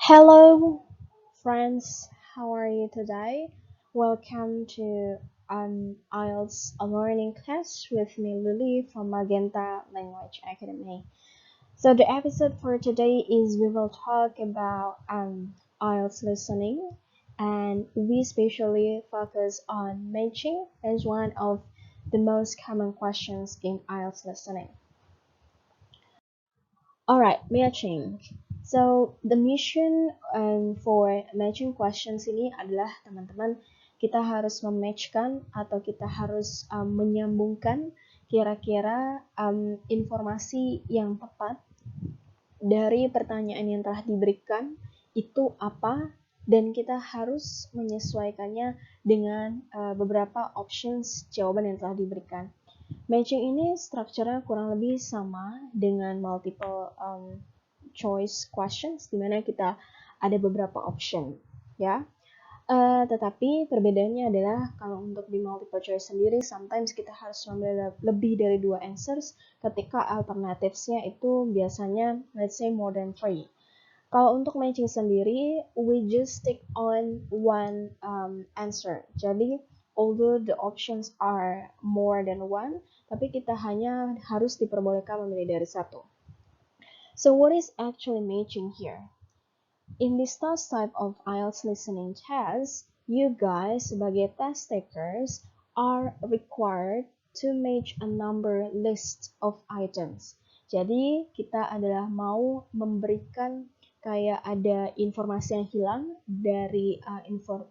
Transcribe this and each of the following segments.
Hello, friends. How are you today? Welcome to IELTS learning class with me, Lily from Magenta Language Academy. So the episode for today is we will talk about IELTS listening, and we especially focus on matching as one of the most common questions in IELTS listening. Alright, matching. So the mission for matching questions ini adalah teman-teman kita harus mematchkan atau kita harus menyambungkan kira-kira informasi yang tepat dari pertanyaan yang telah diberikan itu apa, dan kita harus menyesuaikannya dengan beberapa options jawaban yang telah diberikan. Matching ini strukturnya kurang lebih sama dengan multiple choice questions, di mana kita ada beberapa option, ya. Tetapi perbedaannya adalah kalau untuk di multiple choice sendiri, sometimes kita harus memilih lebih dari 2 answers, ketika alternativesnya itu biasanya let's say more than 3. Kalau untuk matching sendiri, we just stick on one answer. Jadi, although the options are more than one, tapi kita hanya harus diperbolehkan memilih dari satu. So, what is actually matching here? In this task type of IELTS listening test, you guys sebagai test takers are required to match a number list of items. Jadi, kita adalah mau memberikan kayak ada informasi yang hilang dari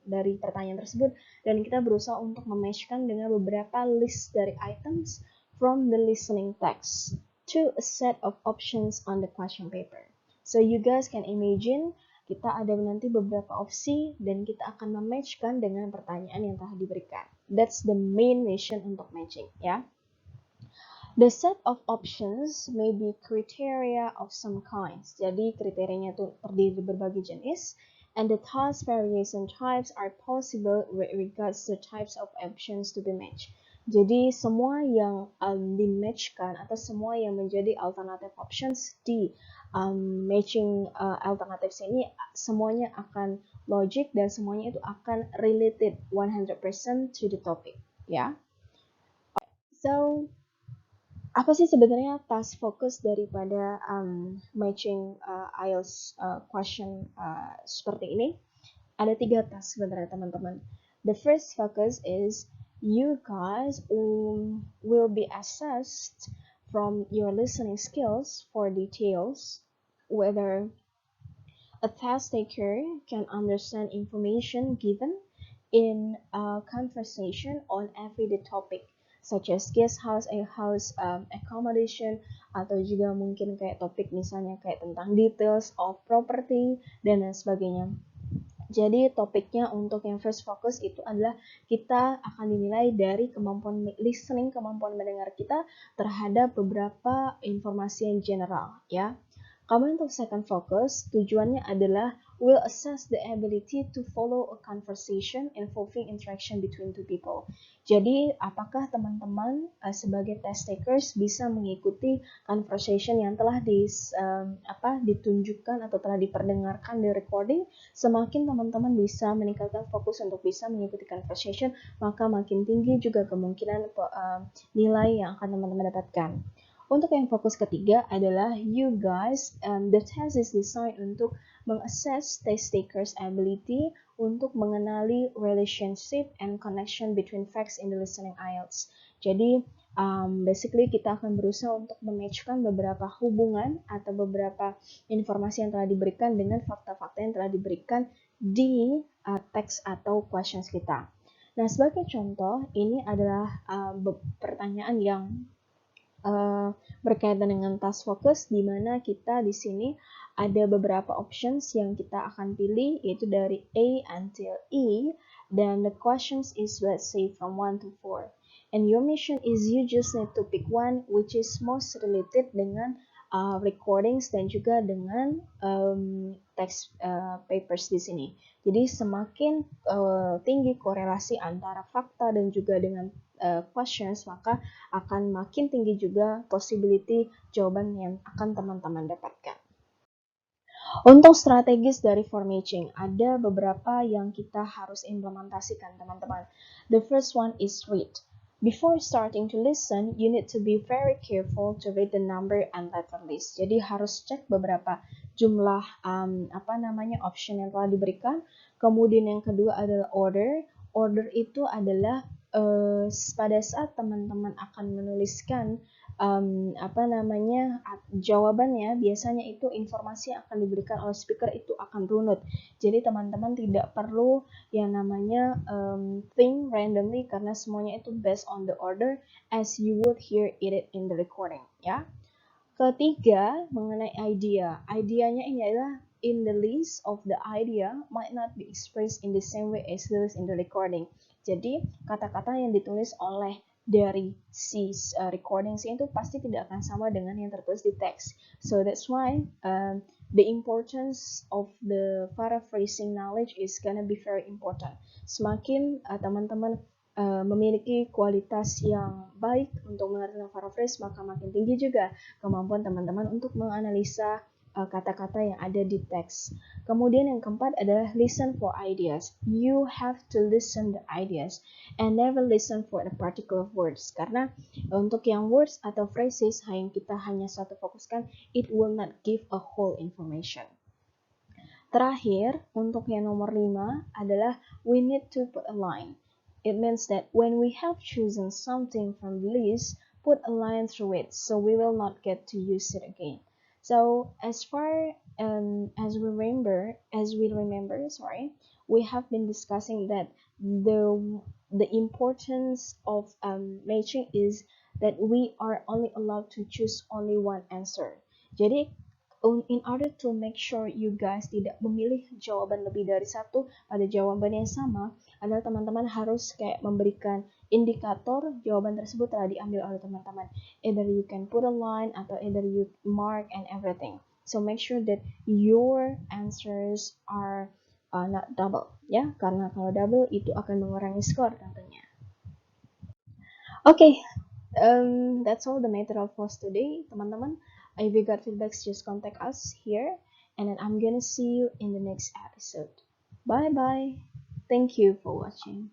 dari pertanyaan tersebut, dan kita berusaha untuk mematchkan dengan beberapa list dari items from the listening text to a set of options on the question paper. So you guys can imagine kita ada nanti beberapa opsi dan kita akan mematchkan dengan pertanyaan yang telah diberikan. That's the main mission untuk matching, ya. The set of options may be criteria of some kinds. Jadi kriterianya itu terdiri dari berbagai jenis, and the task variation types are possible with regards to types of options to be matched. Jadi semua yang di-matchkan atau semua yang menjadi alternative options di matching alternatives ini semuanya akan logic dan semuanya itu akan related 100% to the topic, ya. So apa sih sebenarnya task fokus daripada matching IELTS question seperti ini? Ada 3 task sebenarnya teman-teman. The first focus is you guys will be assessed from your listening skills for details, whether a test taker can understand information given in a conversation on everyday topic such as guest house, accommodation, atau juga mungkin kayak topik misalnya kayak tentang details of property dan lain sebagainya. Jadi topiknya untuk yang first focus itu adalah kita akan dinilai dari kemampuan listening, kemampuan mendengar kita terhadap beberapa informasi yang general, ya. Kalau untuk second focus, tujuannya adalah will assess the ability to follow a conversation involving interaction between two people. Jadi, apakah teman-teman sebagai test takers bisa mengikuti conversation yang telah ditunjukkan atau telah diperdengarkan di recording? Semakin teman-teman bisa meningkatkan fokus untuk bisa mengikuti conversation, maka makin tinggi juga kemungkinan nilai yang akan teman-teman dapatkan. Untuk yang fokus ketiga adalah you guys, the test is designed untuk mengassess test takers ability untuk mengenali relationship and connection between facts in the listening IELTS. Jadi basically kita akan berusaha untuk mematchkan beberapa hubungan atau beberapa informasi yang telah diberikan dengan fakta-fakta yang telah diberikan di teks atau questions kita. Nah, sebagai contoh, ini adalah pertanyaan yang berkaitan dengan task focus, di mana kita di sini ada beberapa options yang kita akan pilih, yaitu dari A until E, dan the questions is let's say from 1 to 4. And your mission is you just need to pick one which is most related dengan recordings dan juga dengan text papers di sini. Jadi semakin tinggi korelasi antara fakta dan juga dengan questions, maka akan makin tinggi juga possibility jawaban yang akan teman-teman dapatkan. Untuk strategis dari for matching, ada beberapa yang kita harus implementasikan, teman-teman. The first one is read. Before starting to listen, you need to be very careful to read the number and letter list. Jadi harus cek beberapa jumlah option yang telah diberikan. Kemudian yang kedua adalah order. Order itu adalah pada saat teman-teman akan menuliskan jawabannya, biasanya itu informasi yang akan diberikan oleh speaker itu akan runut. Jadi teman-teman tidak perlu yang namanya think randomly karena semuanya itu based on the order as you would hear it in the recording, ya. Ketiga, mengenai idea. Ideanya ini adalah in the list of the idea might not be expressed in the same way as the list in the recording. Jadi, kata-kata yang ditulis oleh dari si recording itu pasti tidak akan sama dengan yang tertulis di teks. So that's why the importance of the paraphrasing knowledge is gonna be very important. Semakin teman-teman memiliki kualitas yang baik untuk mengerti paraphrase, maka makin tinggi juga kemampuan teman-teman untuk menganalisa kata-kata yang ada di teks. Kemudian yang keempat adalah listen for ideas. You have to listen the ideas and never listen for the particular words. Karena untuk yang words atau phrases yang kita hanya satu fokuskan, it will not give a whole information. Terakhir, untuk yang nomor 5 adalah we need to put a line. It means that when we have chosen something from the list, put a line through it so we will not get to use it again. So as far as we remember, we have been discussing that the importance of matching is that we are only allowed to choose only one answer. Jadi in order to make sure you guys tidak memilih jawaban lebih dari satu pada jawaban yang sama, adalah teman-teman harus kayak memberikan indikator jawaban tersebut telah diambil oleh teman-teman. Either you can put a line atau either you mark and everything. So make sure that your answers are not double, ya, karena kalau double itu akan mengurangi skor tentunya. Okay, that's all the matter of us today, teman-teman. If you got feedbacks, just contact us here, and then I'm gonna see you in the next episode. Bye bye. Thank you for watching.